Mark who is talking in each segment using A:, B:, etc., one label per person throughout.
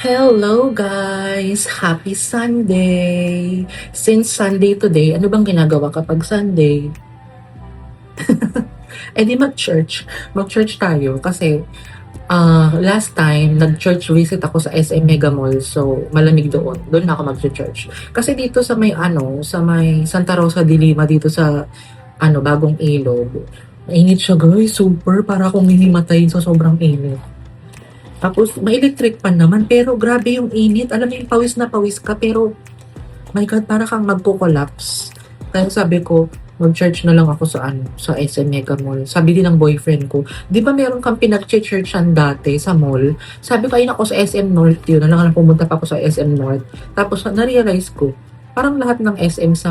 A: Hello guys! Happy Sunday! Since Sunday today, ano bang ginagawa kapag Sunday? Di mag-church. Mag-church tayo kasi last time, nag-church visit ako sa SM Mega Mall. So, malamig doon. Doon na ako mag-church. Kasi dito sa may sa may Santa Rosa de Lima, dito sa Bagong Ilog. Mainit siya guys, super. Para akong hihimatayin sa sobrang init. Tapos, may electric pan naman, pero grabe yung init. Alam mo yung pawis na pawis ka, pero my God, para kang magko-collapse. Kaya sabi ko, mag-church na lang ako sa SM Mega Mall. Sabi din ng boyfriend ko, di ba meron kang pinag-churchan dati sa mall? Sabi ko, ayun ako sa SM North yun. Alam nga, pumunta pa ako sa SM North. Tapos, na-realize ko, parang lahat ng SM sa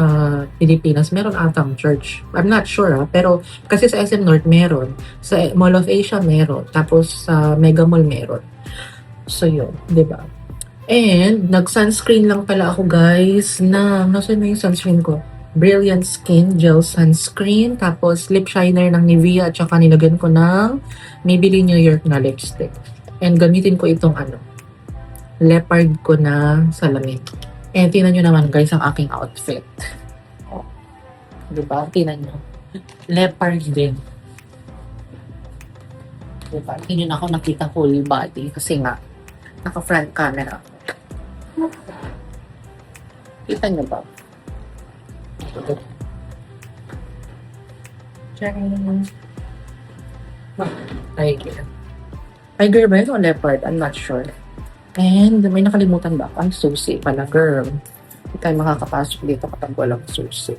A: Pilipinas meron atang church. I'm not sure pero kasi sa SM North meron, sa Mall of Asia meron, tapos sa Mega Mall meron. So yun, 'di ba? And nag-sunscreen lang pala ako guys nasaan na yung sunscreen ko? Brilliant Skin Gel Sunscreen, tapos lip shiner ng Nivea at saka nilagyan ko ng Maybelline New York na lipstick. And gamitin ko itong leopard ko na salamin. And tingnan nyo naman guys ang aking outfit. Oh, diba? Tingnan nyo. Leopard din. Diba? Hindi nyo na ako nakita whole body kasi nga naka-front camera. Kita nyo ba? Tiyan. Tiger. Tiger ba yun o leopard? I'm not sure. And may nakalimutan ba? Ang susi pala, girl. Hindi tayo makakapasok dito kapag walang susi.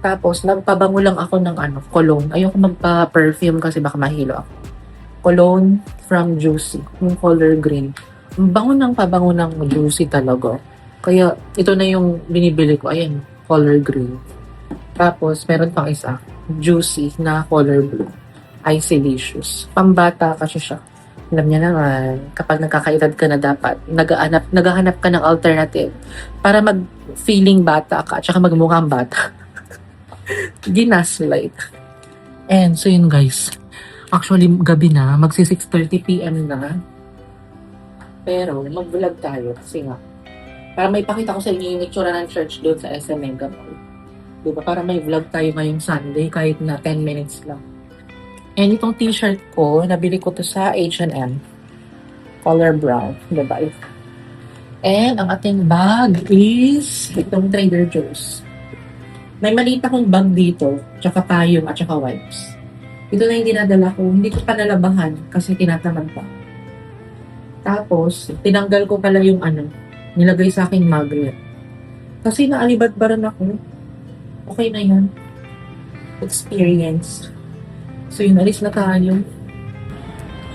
A: Tapos, nagpabango lang ako ng cologne. Ayoko magpa-perfume kasi baka mahilo ako. Cologne from Juicy. Yung color green. Bango ng Juicy talaga. Kaya, ito na yung binibili ko. Ayan, color green. Tapos, meron pang isa. Juicy na color blue. Icelicious. Pambata kasi siya. Alam niya naman, kapag nagkakaedad ka na dapat, naghahanap ka ng alternative para mag-feeling bata ka at saka magmukhang bata. Ginaslight. And so yun guys, actually gabi na, magsi 6:30 PM na. Pero mag-vlog tayo kasi nga, para may pakita ko sa inyo yung itsura ng church doon sa SM Mega Mall. Diba? Para may vlog tayo ngayong Sunday kahit na 10 minutes lang. And itong t-shirt ko, nabili ko to sa H&M. Color brown. Diba? And ang ating bag is itong Trader Joe's. May maliit akong bag dito, tsaka payong at tsaka wipes. Ito na yung dinadala ko. Hindi ko pa nalabahan kasi tinatamad pa. Tapos, tinanggal ko pala yung nilagay sa aking magnet. Kasi naalibadbaran ako. Okay na yun. Experience. So yun, alis na tayo.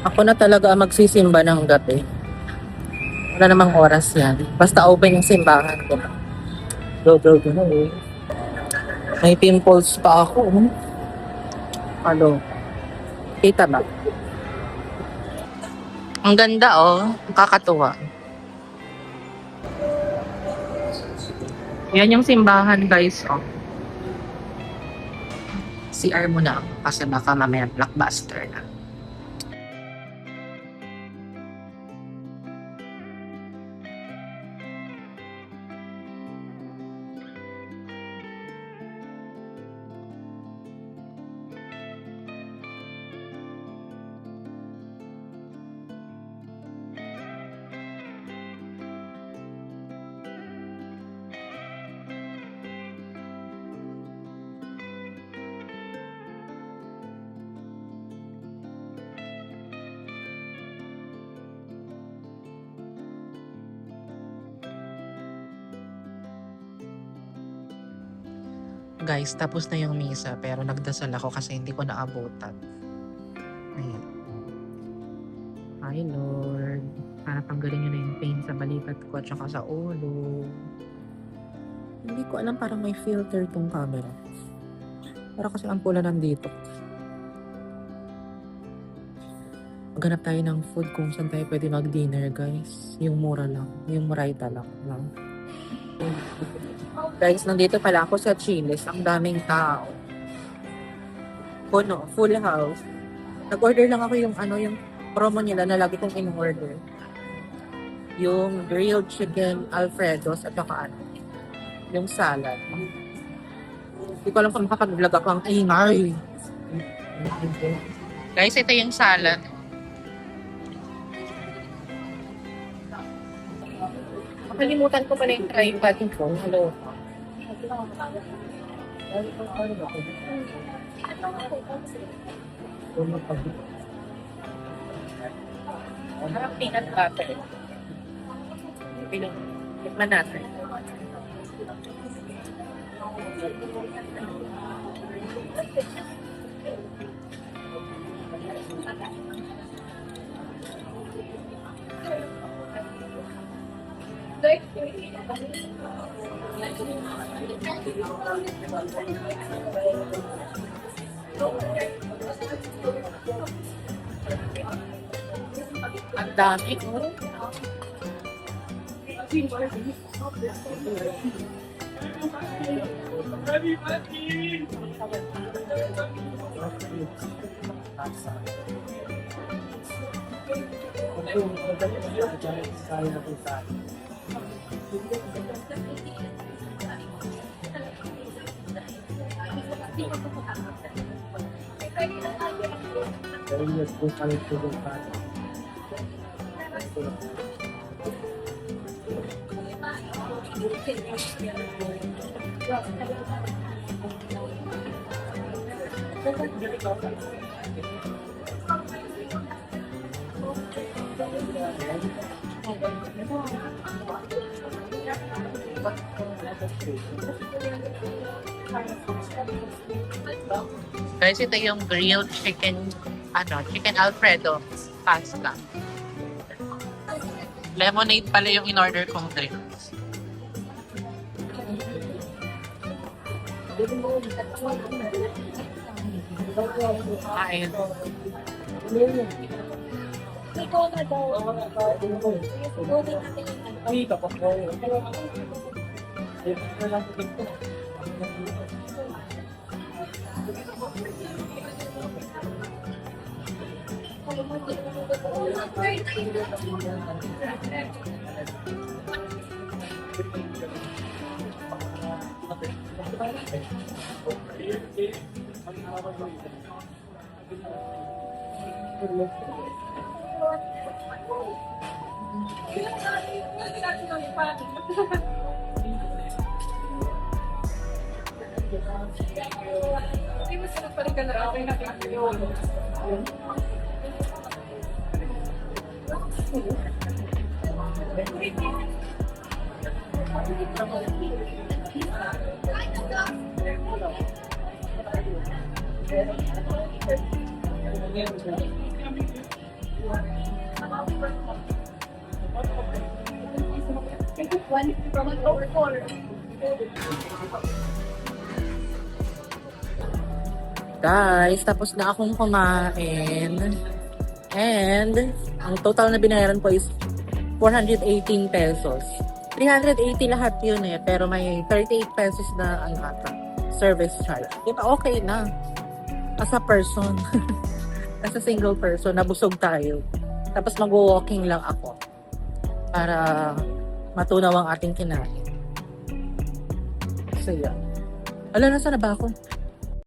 A: Ako na talaga magsisimba ng gabi. Wala namang oras yan. Basta open yung simbahan ko. Go. May pimples pa ako. Kita ba? Ang ganda kakatuwa. Yan yung simbahan guys CR muna ako kasi baka mamaya blockbuster na. Guys, tapos na yung misa pero nagdasal ako kasi hindi ko naabutan. Ayan. Hi Lord, para tanggalin nyo na yung pain sa balikat ko at saka sa ulo. Hindi ko alam, parang may filter tong camera. Para kasi ang pula nandito. Maghanap tayo ng food kung saan tayo pwede mag-dinner guys. Yung mura lang, yung murayta lang. Guys, nandito pala ako sa Chili's. Ang daming tao. Puno, full house. Nag-order lang ako yung yung promo nila na lagi kong in-order. yung grilled chicken alfredos at saka ano, yung salad. Hindi ko alam kung makapag-vlog ako ang ingay. Guys, ito yung salad. Nakalimutan ko pala yung tripod ko. Hello. Parang peanut butter. Tikman natin. Ang dami ko. Guys, ito yung grilled chicken, chicken alfredo pasta. Lemonade pala yung in-order kong drinks. Ayun. Guys, tapos na akong kumain. And, ang total na binayaran ko is 418 pesos. 380 lahat yun eh. Pero may 38 pesos na service charge. Diba okay na. As a person. As a single person, nabusog tayo. Tapos mag-walking lang ako. Para matunaw ang ating kinain. So, yeah. Ala, nasa na ba ako?